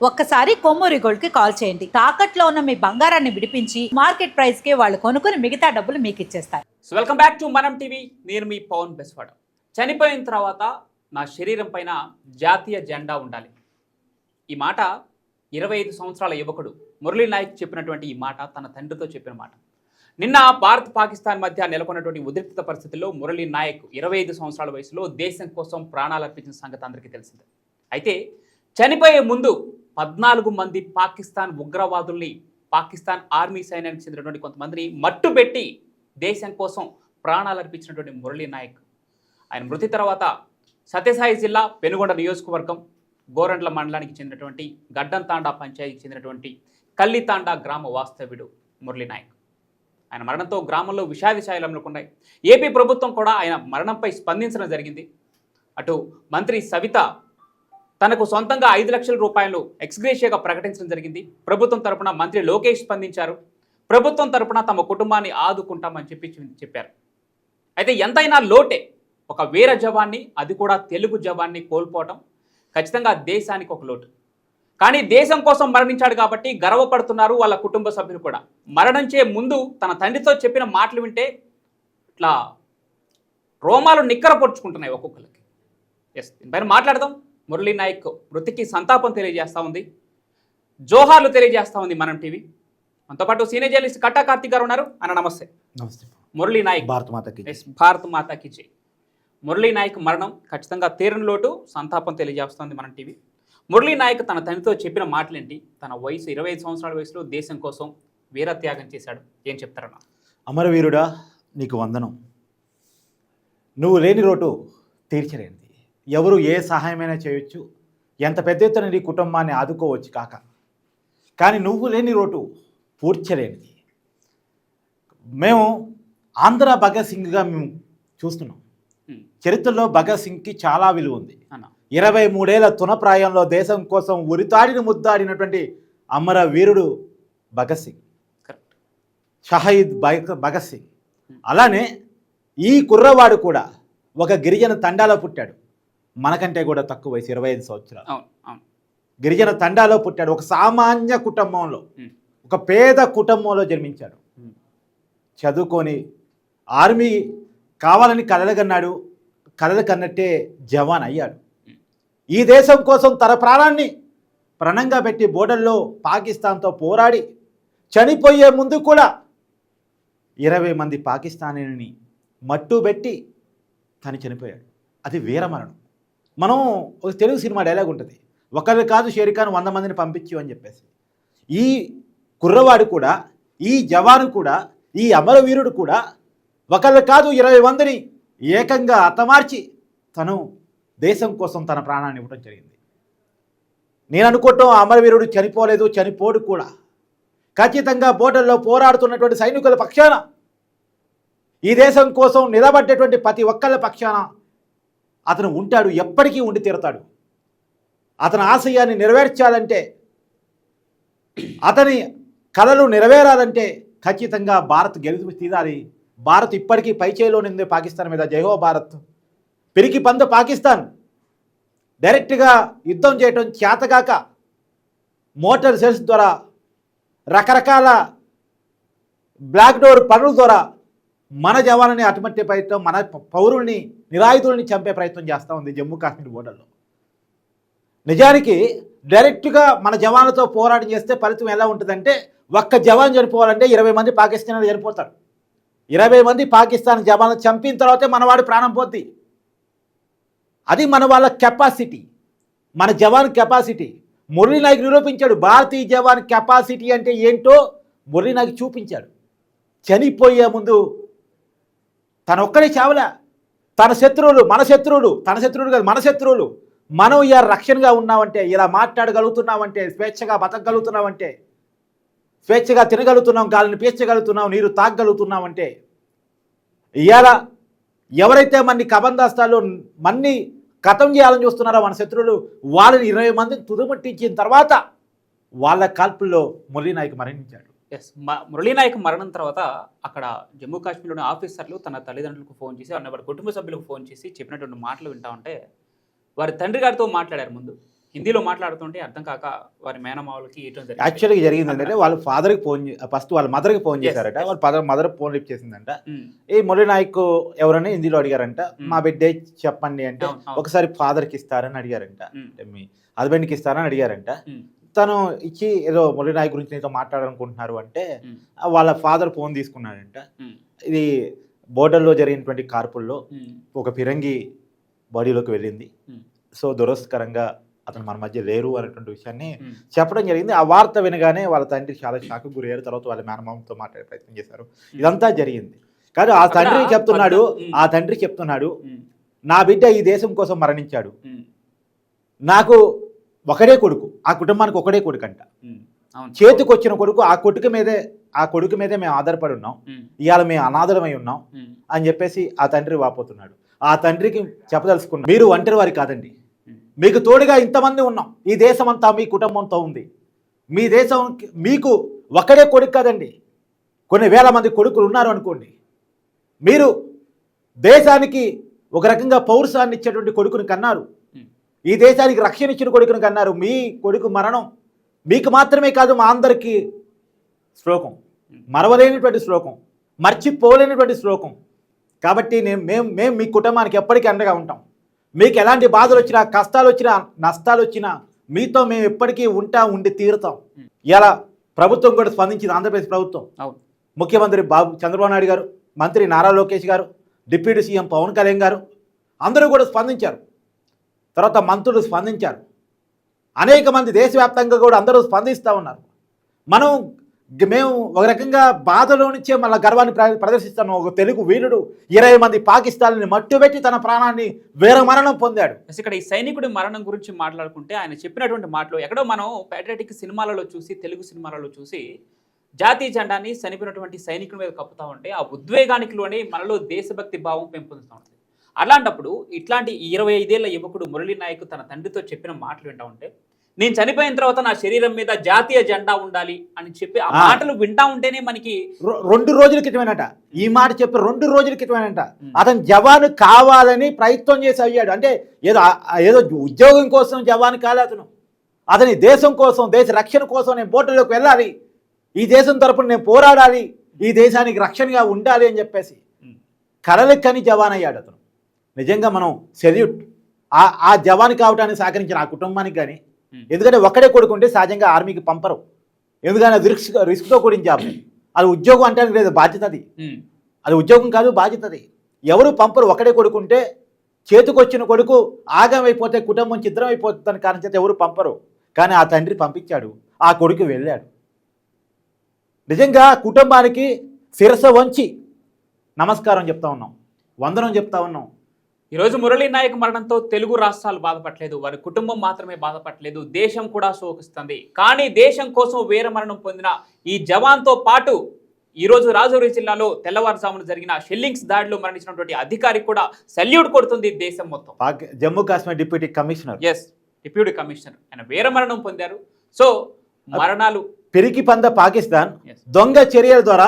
ఒక్కసారి కొమ్మూరి గోల్డ్ కి కాల్ చేయండి. తాకట్లో ఉన్న మీ బంగారాన్ని విడిపించి మార్కెట్ ప్రైస్ కి వాళ్ళు కొనుక్కుని మిగతా డబ్బులు మీకు ఇచ్చేస్తారు. వెల్కమ్ బ్యాక్ టు మనం టీవీ. నేను మీ పవన్ బెస్వాడ. చనిపోయిన తర్వాత నా శరీరం పైన జాతీయ జెండా ఉండాలి. ఈ మాట 25 సంవత్సరాల యువకుడు మురళీ నాయక్ చెప్పినటువంటి ఈ మాట తన తండ్రితో చెప్పిన మాట. నిన్న భారత్ పాకిస్తాన్ మధ్య నెలకొన్నటువంటి ఉద్రిక్త పరిస్థితుల్లో మురళీ నాయక్ 25 సంవత్సరాల వయసులో దేశం కోసం ప్రాణాలు అర్పించిన సంగతి అందరికీ తెలిసిందే. అయితే చనిపోయే ముందు 14 మంది పాకిస్తాన్ ఉగ్రవాదుల్ని, పాకిస్తాన్ ఆర్మీ సైన్యానికి చెందినటువంటి కొంతమందిని మట్టుబెట్టి దేశం కోసం ప్రాణాలు అర్పించినటువంటి మురళీ నాయక్ ఆయన మృతి తర్వాత సత్యసాయి జిల్లా పెనుగొండ నియోజకవర్గం గోరంట్ల మండలానికి చెందినటువంటి గడ్డంతాండా పంచాయతీకి చెందినటువంటి కల్లితాండా గ్రామ వాస్తవ్యుడు మురళీ నాయక్. ఆయన మరణంతో గ్రామంలో విషాద ఛాయలు అమ్ముకున్నాయి. ఏపీ ప్రభుత్వం కూడా ఆయన మరణంపై స్పందించడం జరిగింది. అటు మంత్రి సవిత తనకు సొంతంగా 5 లక్షల రూపాయలు ఎక్స్గ్రేషియాగా ప్రకటించడం జరిగింది. ప్రభుత్వం తరపున మంత్రి లోకేష్ స్పందించారు. ప్రభుత్వం తరపున తమ కుటుంబాన్ని ఆదుకుంటామని చెప్పారు. అయితే ఎంతైనా లోటే ఒక వీర జవాన్ని, అది కూడా తెలుగు జవాన్ని కోల్పోవటం ఖచ్చితంగా దేశానికి ఒక లోటు. కానీ దేశం కోసం మరణించాడు కాబట్టి గర్వపడుతున్నారు వాళ్ళ కుటుంబ సభ్యులు కూడా. మరణించే ముందు తన తండ్రితో చెప్పిన మాటలు వింటే ఇట్లా రోమాలు నిక్కర పొడుచుకుంటున్నాయి ఒక్కొక్కరికి. దీనిపైన మాట్లాడదాం. మురళీ నాయక్ మృతికి సంతాపం తెలియజేస్తూ ఉంది, జోహార్లు తెలియజేస్తూ ఉంది మనం టీవీ. మనతో పాటు సీనియర్ జర్నలిస్ట్ కట్టా కార్తిక్ గారు ఉన్నారు. అన్న నమస్తే. నమస్తే. మురళీ నాయక్ భారత్ మాతాకి జై. మురళీ నాయక్ మరణం ఖచ్చితంగా తీరని లోటు, సంతాపం తెలియజేస్తుంది మనం టీవీ. మురళీ నాయక్ తన తండ్రితో చెప్పిన మాటలేంటి? తన వయసు 25 సంవత్సరాల వయసులో దేశం కోసం వీరత్యాగం చేశాడు. ఏం చెప్తారన్నా? అమరవీరుడా, నీకు వందనం. నువ్వు లేని లోటు తీర్చలేనిది. ఎవరు ఏ సహాయమైనా చేయొచ్చు, ఎంత పెద్ద ఎత్తున నీ కుటుంబాన్ని ఆదుకోవచ్చు కాక, కానీ నువ్వు లేని లోటు పూడ్చలేనిది. మేము ఆంధ్ర భగత్ సింగ్గా మేము చూస్తున్నాం. చరిత్రలో భగత్ సింగ్కి చాలా విలువ ఉంది. 23 ఏళ్ల తునప్రాయంలో దేశం కోసం ఉరితాడిని ముద్దాడినటువంటి అమరవీరుడు భగత్ సింగ్, షహీద్ భగత్ సింగ్. అలానే ఈ కుర్రవాడు కూడా ఒక గిరిజన తండాలో పుట్టాడు. మనకంటే కూడా తక్కువ వయసు, 25 సంవత్సరాలు. గిరిజన తండాలో పుట్టాడు. ఒక సామాన్య కుటుంబంలో, ఒక పేద కుటుంబంలో జన్మించాడు. చదువుకొని ఆర్మీ కావాలని కలలుగన్నాడు. కలలు కన్నట్టే జవాన్ అయ్యాడు. ఈ దేశం కోసం తన ప్రాణాన్ని ప్రణంగా పెట్టి బోర్డర్లో పాకిస్తాన్తో పోరాడి చనిపోయే ముందు కూడా 20 మంది పాకిస్తానీని మట్టుబెట్టి తను చనిపోయాడు. అది వీరమరణం. మనం ఒక తెలుగు సినిమా డైలాగ్ ఉంటుంది, ఒకరు కాదు షేర్ఖాన్ 100 మందిని పంపించు అని చెప్పేసి. ఈ కుర్రవాడు కూడా, ఈ జవాను కూడా, ఈ అమరవీరుడు కూడా ఒకరు కాదు 20 మందిని ఏకంగా హతమార్చి తను దేశం కోసం తన ప్రాణాన్ని ఇవ్వడం జరిగింది. నేను అనుకోవటం అమరవీరుడు చనిపోలేదు, చనిపోడు కూడా. ఖచ్చితంగా బోర్డర్లో పోరాడుతున్నటువంటి సైనికుల పక్షాన, ఈ దేశం కోసం నిలబడ్డటువంటి ప్రతి ఒక్కళ్ళ పక్షాన అతను ఉంటాడు, ఎప్పటికీ ఉండి తీరతాడు. అతని ఆశయాన్ని నెరవేర్చాలంటే, అతని కలలు నెరవేరాలంటే ఖచ్చితంగా భారత్ గెలుపు తీరాలి. భారత్ ఇప్పటికీ పైచేయిలో నిందే పాకిస్తాన్ మీద. జై హో భారత్. పిరికి పంద పాకిస్తాన్ డైరెక్ట్గా యుద్ధం చేయటం చేతగాక మోటార్ సెల్స్ ద్వారా, రకరకాల బ్లాక్ డోర్ పనుల ద్వారా మన జవాన్ని అటుమట్టే ప్రయత్నం, మన పౌరుల్ని, నిరాయుధుల్ని చంపే ప్రయత్నం చేస్తూ ఉంది జమ్మూ కాశ్మీర్ బోర్డర్లో. నిజానికి డైరెక్ట్గా మన జవాన్లతో పోరాటం చేస్తే ఫలితం ఎలా ఉంటుందంటే, ఒక్క జవాన్ చనిపోవాలంటే 20 మంది పాకిస్తాన్లు చనిపోతారు. 20 మంది పాకిస్తాన్ జవాన్లు చంపిన తర్వాతే మనవాడి ప్రాణం పోద్ది. అది మన వాళ్ళ కెపాసిటీ, మన జవాన్ కెపాసిటీ. మురళీ నాయక్ నిరూపించాడు. భారతీయ జవాన్ కెపాసిటీ అంటే ఏంటో మురళీ నాయక్ చూపించాడు. చనిపోయే ముందు తన ఒక్కడే చావలే. తన శత్రువులు, మన శత్రువులు, తన శత్రువులు కాదు మన శత్రువులు, మనం ఇలా రక్షణగా ఉన్నామంటే, ఇలా మాట్లాడగలుగుతున్నామంటే, స్వేచ్ఛగా బతకగలుగుతున్నామంటే, స్వేచ్ఛగా తినగలుగుతున్నాం, గాలిని పీల్చగలుగుతున్నాం, నీరు తాగగలుగుతున్నామంటే, ఇవాళ ఎవరైతే మన్ని కబందాస్తాలు మన్ని కథం చేయాలని చూస్తున్నారో మన శత్రువులు, వాళ్ళని 20 మందిని తుదుముట్టించిన తర్వాత వాళ్ళ కాల్పుల్లో మురళీ నాయక్ మరణించాడు. మురళీ నాయక్ మరణం తర్వాత అక్కడ జమ్మూ కాశ్మీర్లోని ఆఫీసర్లు తన తల్లిదండ్రులకు ఫోన్ చేసి, వారి కుటుంబ సభ్యులకు ఫోన్ చేసి చెప్పినటువంటి మాటలు వింటా ఉంటే, వారి తండ్రి గారితో మాట్లాడారు. ముందు హిందీలో మాట్లాడుతుంటే అర్థం కాక వారి మేనమావులకి ఇవ్వడం జరిగింది. యాక్చువల్గా జరిగింది ఏంటంటే వాళ్ళ ఫాదర్కి ఫస్ట్ వాళ్ళ మదర్కి ఫోన్ చేశారట. yes. వాళ్ళ మదర్ ఫోన్ లిఫ్ట్ చేసిందంట. ఉమ్, ఈ మురళీ నాయక్ ఎవరని హిందీలో అడిగారంట. మా బిడ్డే చెప్పండి అంటే అవును, అవును. ఒకసారి ఫాదర్కి ఇస్తారని అడిగారంట. ఉమ్, అంటే మీ హస్బెండ్కి ఇస్తారని అడిగారంట. ఉమ్, తను ఇచ్చి ఏదో మురళీ నాయక్ గురించి నీతో మాట్లాడాలనుకుంటున్నారు అంటే ఉమ్, వాళ్ళ ఫాదర్ ఫోన్ తీసుకున్నాడంట. ఉమ్, ఇది బోర్డర్లో జరిగినటువంటి కార్పుల్లో ఉమ్, ఒక ఫిరంగి బాడీలోకి వెళ్ళింది. ఉమ్, సో దురదృష్టకరంగా అతను మన మధ్య లేరు అనేటువంటి విషయాన్ని ఉమ్, చెప్పడం జరిగింది. ఆ వార్త వినగానే వాళ్ళ తండ్రి చాలా షాక్ గురయ్యారు. తర్వాత వాళ్ళ మేనమామతో మాట్లాడే ప్రయత్నం చేశారు. ఇదంతా జరిగింది. కానీ ఆ తండ్రి చెప్తున్నాడు, ఆ తండ్రి చెప్తున్నాడు, ఉమ్, నా బిడ్డ ఈ దేశం కోసం మరణించాడు. ఉమ్, నాకు ఒకడే కొడుకు, ఆ కుటుంబానికి ఒకడే కొడుకు అంట. ఉమ్, అవును. చేతికి వచ్చిన కొడుకు, ఆ కొడుకు మీదే మేము ఆధారపడి ఉన్నాం. ఉమ్, ఇవాళ మేము అనాథలమై ఉన్నాం ఉమ్, అని చెప్పేసి ఆ తండ్రి వాపోతున్నాడు. ఆ తండ్రికి చెప్పదలుచుకున్నాడు, మీరు ఒంటరి వారి కాదండి, ఉమ్, మీకు తోడుగా ఇంతమంది ఉన్నాం. ఈ దేశం అంతా మీ కుటుంబంతో ఉంది. మీ దేశం మీకు ఒకడే కొడుకు కాదండి, కొన్ని వేల మంది కొడుకులు ఉన్నారు అనుకోండి. మీరు దేశానికి ఒక రకంగా పౌరుషాన్ని ఇచ్చేటువంటి కొడుకుని కన్నారు. ఉమ్, ఈ దేశానికి రక్షణ ఇచ్చిన కొడుకుని కన్నారు. మీ కొడుకు మరణం మీకు మాత్రమే కాదు, మా అందరికీ శ్లోకం, మరవలేనటువంటి శ్లోకం, మర్చిపోలేనటువంటి శ్లోకం. కాబట్టి మేము మీ కుటుంబానికి ఎప్పటికీ అండగా ఉంటాం. మీకు ఎలాంటి బాధలు వచ్చినా, కష్టాలు వచ్చినా, నష్టాలు వచ్చినా మీతో మేము ఎప్పటికీ ఉండి తీరుతాం. ఇలా ప్రభుత్వం కూడా స్పందించింది, ఆంధ్రప్రదేశ్ ప్రభుత్వం. అవును. ముఖ్యమంత్రి చంద్రబాబు నాయుడు గారు, మంత్రి నారా లోకేష్ గారు, డిప్యూటీ సీఎం పవన్ కళ్యాణ్ గారు అందరూ కూడా స్పందించారు. తర్వాత మంత్రులు స్పందించారు. అనేక మంది దేశవ్యాప్తంగా కూడా అందరూ స్పందిస్తూ ఉన్నారు. మేము ఒక రకంగా బాధలో నుంచే మళ్ళీ గర్వాన్ని ప్రదర్శిస్తాను. ఒక తెలుగు వీరుడు 20 మంది పాకిస్తాన్ని మట్టుబెట్టి తన ప్రాణాన్ని వీరమరణం పొందాడు. ఇక్కడ ఈ సైనికుడి మరణం గురించి మాట్లాడుకుంటే ఆయన చెప్పినటువంటి మాటలు ఎక్కడో మనం ప్యాట్రియాటిక్ సినిమాలలో చూసి, తెలుగు సినిమాలలో చూసి జాతీయ జెండాని చనిపోయినటువంటి సైనికుల మీద కప్పుతా ఉంటే ఆ ఉద్వేగానికి లోనే మనలో దేశభక్తి భావం పెంపొందుతూ ఉంటుంది. అలాంటప్పుడు ఇట్లాంటి 25 ఏళ్ల యువకుడు మురళీ నాయక్ తన తండ్రితో చెప్పిన మాటలు వింటా ఉంటే, నేను చనిపోయిన తర్వాత నా శరీరం మీద జాతీయ జెండా ఉండాలి అని చెప్పి ఆ మాటలు వింటా ఉంటేనే మనకి 2 రోజుల క్రితమేనట ఈ మాట చెప్పి, 2 రోజుల క్రితమేనట అతను జవాను కావాలని ప్రయత్నం చేసి అయ్యాడు. అంటే ఏదో ఉద్యోగం కోసం జవాను కాలేదు అతని దేశం కోసం, దేశ రక్షణ కోసం నేను బోర్డర్లోకి వెళ్ళాలి, ఈ దేశం తరపున నేను పోరాడాలి, ఈ దేశానికి రక్షణగా ఉండాలి అని చెప్పేసి కలలు కని జవాన్ అయ్యాడు అతను. నిజంగా మనం సెల్యూట్ ఆ జవాన్ కావడానికి సహకరించిన ఆ కుటుంబానికి. కానీ ఎందుకంటే ఒక్కడే కొడుకుంటే సహజంగా ఆర్మీకి పంపరు, ఎందుకంటే అది రిస్క్తో కూడిన జాబ్. అది ఉద్యోగం అంటే లేదు, బాధ్యత. అది ఉద్యోగం కాదు, బాధ్యత. ఎవరు పంపరు. ఒక్కడే కొడుకుంటే చేతికొచ్చిన కొడుకు ఆగమైపోతే కుటుంబం ఛిద్రం అయిపోతుందని కారణం చేత ఎవరు పంపరు. కానీ ఆ తండ్రి పంపించాడు, ఆ కొడుకు వెళ్ళాడు. నిజంగా కుటుంబానికి శిరస వంచి నమస్కారం చెప్తా ఉన్నాం, వందనం చెప్తా ఉన్నాం. ఈరోజు మురళీ నాయక్ మరణంతో తెలుగు రాష్ట్రాలు బాధపడలేదు, వారి కుటుంబం మాత్రమే బాధపడలేదు, దేశం కూడా శోకిస్తుంది. కానీ దేశం కోసం వీరమరణం పొందిన ఈ జవాన్తో పాటు ఈరోజు రాజౌరి జిల్లాలో తెల్లవారుజామున జరిగిన షెల్లింగ్స్ దాడిలో మరణించినటువంటి అధికారి కూడా సల్యూట్ కొడుతుంది దేశం మొత్తం. Jammu Kashmir deputy commissioner, deputy commissioner ఆయన వీరమరణం పొందారు. సో మరణాలు పిరికి పంద పాకిస్తాన్ దొంగ చర్యల ద్వారా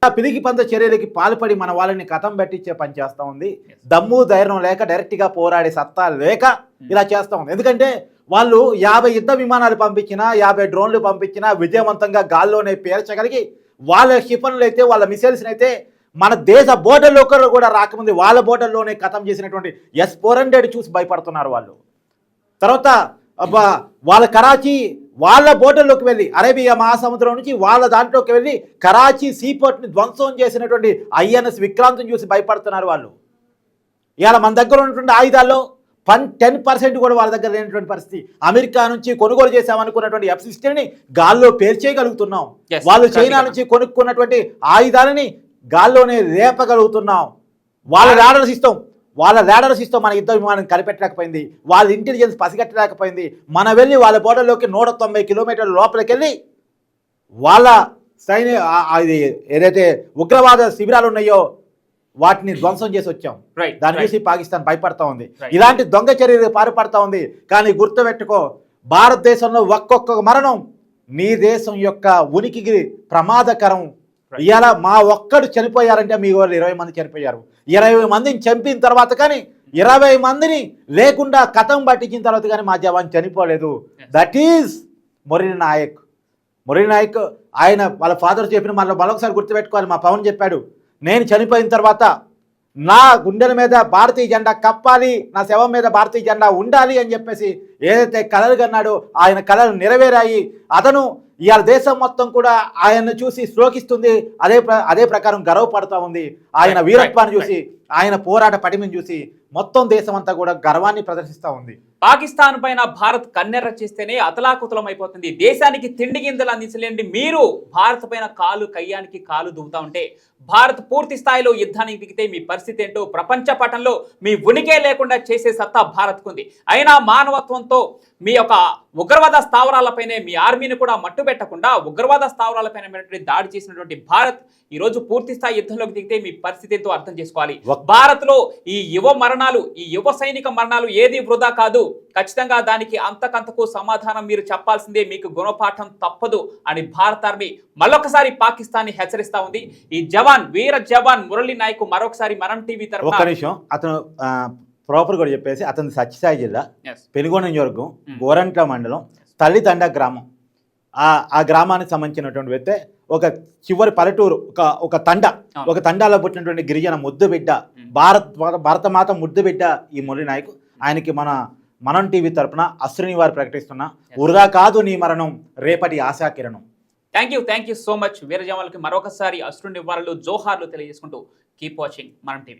పిరికి పంద చర్యలకి పాల్పడి మన వాళ్ళని కథం పెట్టించే పని చేస్తూ ఉంది. దమ్ము ధైర్యం లేక, డైరెక్ట్గా పోరాడే సత్తా లేక ఇలా చేస్తూ ఉంది. ఎందుకంటే వాళ్ళు 50 యుద్ధ విమానాలు పంపించినా, 50 డ్రోన్లు పంపించినా విజయవంతంగా గాల్లోనే పేర్చగలిగి వాళ్ళ క్షిపణులు అయితే, వాళ్ళ మిసైల్స్ని అయితే మన దేశ బోర్డర్లో కూడా రాకముందు వాళ్ళ బోర్డర్లోనే కథం చేసినటువంటి S-400 చూసి భయపడుతున్నారు వాళ్ళు. తర్వాత వాళ్ళ కరాచీ వాళ్ళ బోర్డర్లోకి వెళ్ళి, అరేబియా మహాసముద్రం నుంచి వాళ్ళ దాంట్లోకి వెళ్ళి కరాచీ సీపోర్ట్ని ధ్వంసం చేసినటువంటి INS విక్రాంత్ని చూసి భయపడుతున్నారు వాళ్ళు. ఇవాళ మన దగ్గర ఉన్నటువంటి ఆయుధాల్లో 10% కూడా వాళ్ళ దగ్గర లేనటువంటి పరిస్థితి. అమెరికా నుంచి కొనుగోలు చేసామనుకున్నటువంటి F-16ని గాల్లో పేర్చేయగలుగుతున్నాం. వాళ్ళు చైనా నుంచి కొనుక్కున్నటువంటి ఆయుధాలని గాల్లోనే రేపగలుగుతున్నాం. వాళ్ళ రాడర్స్ ఇస్తాం మన యుద్ధ విమానం కనిపెట్టలేకపోయింది, వాళ్ళ ఇంటెలిజెన్స్ పసిగట్టలేకపోయింది. మన వెళ్ళి వాళ్ళ బోర్డర్లోకి 190 కిలోమీటర్ల లోపలికి వెళ్ళి వాళ్ళ ఏదైతే ఉగ్రవాద శిబిరాలు ఉన్నాయో వాటిని ధ్వంసం చేసి వచ్చాం. దాని చూసి పాకిస్తాన్ భయపడతా ఉంది, ఇలాంటి దొంగ చర్యలు పాల్పడతా ఉంది. కానీ గుర్తుపెట్టుకో, భారతదేశంలో ఒక్కొక్క మరణం నీ దేశం యొక్క ఉనికికి ప్రమాదకరం. ఇవాళ మా ఒక్కడు చనిపోయారంటే మీ వాళ్ళు 20 మంది చనిపోయారు. 20 మందిని చంపిన తర్వాత కానీ 20 మందిని లేకుండా కథం పట్టించిన తర్వాత కానీ మా జవాన్ చనిపోలేదు. That is Murali Nayak. మురళీ నాయక్ ఆయన వాళ్ళ ఫాదర్ చెప్పిన మరొకసారి గుర్తుపెట్టుకోవాలి. మా పవన్ చెప్పాడు, నేను చనిపోయిన తర్వాత నా గుండెల మీద భారతీయ జెండా కప్పాలి, నా శవం మీద భారతీయ జెండా ఉండాలి అని చెప్పేసి ఏదైతే కలలు కన్నాడో ఆయన కలలు నెరవేరాయి. అతను ఇవాళ దేశం మొత్తం కూడా ఆయన్ను చూసి శ్లోకిస్తుంది. అదే ప్రకారం గర్వపడుతూ ఉంది. ఆయన వీరత్వాన్ని చూసి, ఆయన పోరాట పటిమని చూసి మొత్తం దేశం అంతా కూడా గర్వాన్ని ప్రదర్శిస్తూ ఉంది. పాకిస్తాన్ పైన భారత్ కన్నెర్ర చేస్తేనే అతలాకుతలం అయిపోతుంది. దేశానికి తిండి గింజలు అందించలేండి మీరు భారత్ పైన కయ్యానికి కాలు దువ్వుతా ఉంటే, భారత్ పూర్తి స్థాయిలో యుద్ధానికి దిగితే మీ పరిస్థితి ఏంటో ప్రపంచ పటంలో మీ ఉనికే లేకుండా చేసే సత్తా భారత్కుంది. అయినా మానవత్వంతో మీ యొక్క ఉగ్రవాద స్థావరాలపైనే మీ ఆర్మీని కూడా మట్టుబెట్టకుండా ఉగ్రవాద స్థావరాలపైన దాడి చేసినటువంటి భారత్ ఈ రోజు పూర్తి స్థాయి యుద్ధంలోకి దిగితే మీ పరిస్థితి ఎంతో అర్థం చేసుకోవాలి. భారత్ లో ఈ యువ సైనిక మరణాలు ఏది వృధా కాదు. ఖచ్చితంగా దానికి అంతకంతకు సమాధానం మీరు చెప్పాల్సిందే, మీకు గుణపాఠం తప్పదు అని భారత ఆర్మీ మరొకసారి పాకిస్తాన్ ని హెచ్చరిస్తా ఉంది. ఈ వీర జవాన్ మురళీ నాయక్ మరొకసారి మనం టీవీ తరఫున ఒక్క నిమిషం, అతను ప్రాపర్ కూడా చెప్పేసి, అతను సత్యసాయి జిల్లా పెనుగొండ నియోజకవర్గం గోరంట్ల మండలం తల్లిదండ గ్రామం. ఆ గ్రామానికి సంబంధించినటువంటి వ్యక్తి ఒక చివరి పల్లెటూరు, ఒక తండాలో పుట్టినటువంటి గిరిజన ముద్దు బిడ్డ, భారతమాత ముద్దు బిడ్డ ఈ మురళీ నాయక్. ఆయనకి మనం టీవీ తరపున అశ్రుని వారు ప్రకటిస్తున్న వృధా కాదు నీ మరణం, రేపటి ఆశాకిరణం. Thank you so much. వీర జవాన్లకి మరొకసారి అశ్రు నివారణలు జోహార్లు తెలియజేసుకుంటూ కీప్ వాచింగ్ మనం టీవీ.